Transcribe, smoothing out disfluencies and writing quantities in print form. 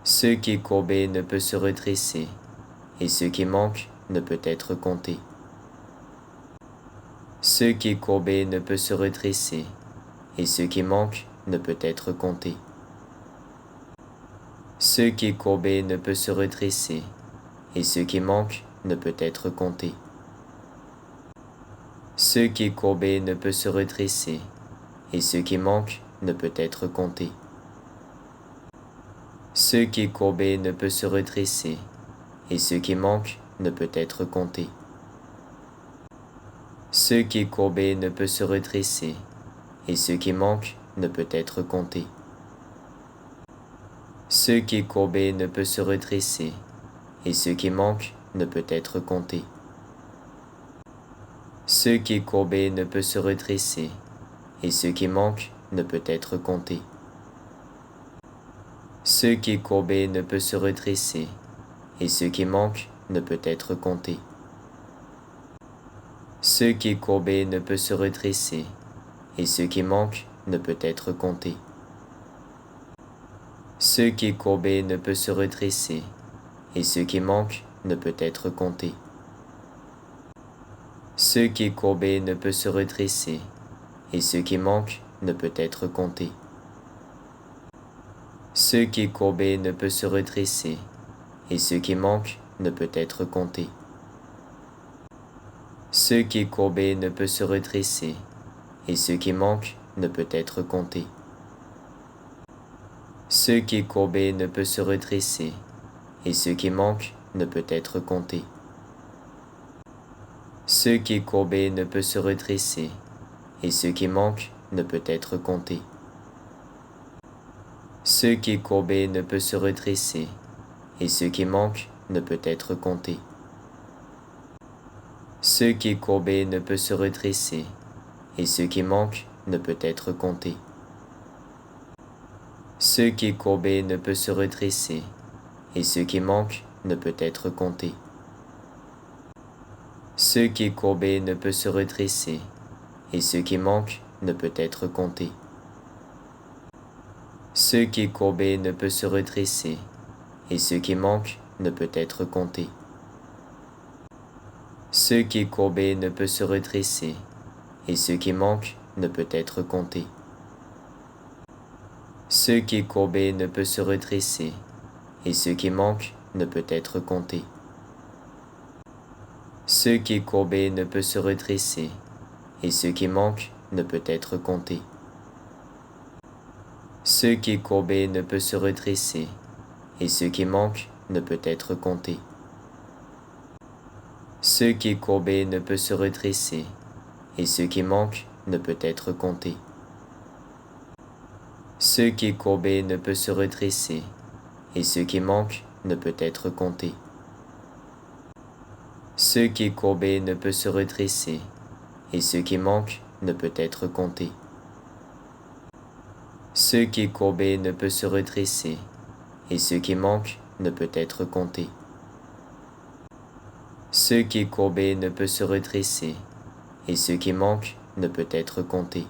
Ce qui est courbé ne peut se redresser, et ce qui manque ne peut être compté. Ce qui est courbé ne peut se redresser, et ce qui manque ne peut être compté. Ce qui est courbé ne peut se redresser, et ce qui manque ne peut être compté. Ce qui est courbé ne peut se redresser, et ce qui manque ne peut être compté. Ce qui est courbé ne peut se redresser, et ce qui manque ne peut être compté. Ce qui est courbé ne peut se redresser, et ce qui manque ne peut être compté. Ce qui est courbé ne peut se redresser, et ce qui manque ne peut être compté. Ce qui est courbé ne peut se redresser, et ce qui manque ne peut être compté. Ce qui est courbé ne peut se redresser, et ce qui manque ne peut être compté. Ce qui est courbé ne peut se redresser, et ce qui manque ne peut être compté. Ce qui est courbé ne peut se redresser, et ce qui manque ne peut être compté. Ce qui est courbé ne peut se redresser, et ce qui manque ne peut être compté. Ce qui est courbé ne peut se redresser, et ce qui manque ne peut être compté. Ce qui est courbé ne peut se redresser, et ce qui manque ne peut être compté. Ce qui est courbé ne peut se redresser, et ce qui manque ne peut être compté. Ce qui est courbé ne peut se redresser, et ce qui manque ne peut être compté. Ce qui est courbé ne peut se redresser, et ce qui manque ne peut être compté. Ce qui est courbé ne peut se redresser, et ce qui manque ne peut être compté. Ce qui est courbé ne peut se redresser, et ce qui manque ne peut être compté. Ce qui est courbé ne peut se redresser, et ce qui manque ne peut être compté. Ce qui est courbé ne peut se redresser, et ce qui manque ne peut être compté. Ce qui est courbé ne peut se redresser, et ce qui manque ne peut être compté. Ce qui est courbé ne peut se redresser, et ce qui manque ne peut être compté. Ce qui est courbé ne peut se redresser, et ce qui manque ne peut être compté. Ce qui est courbé ne peut se redresser, et ce qui manque ne peut être compté. Ce qui est courbé ne peut se redresser, et ce qui manque ne peut être compté. Ce qui est courbé ne peut se redresser, et ce qui manque ne peut être compté. Ce qui est courbé ne peut se redresser, et ce qui manque ne peut être compté. Ce qui est courbé ne peut se redresser, et ce qui manque ne peut être compté. Ce qui est courbé ne peut se redresser, et ce qui manque ne peut être compté.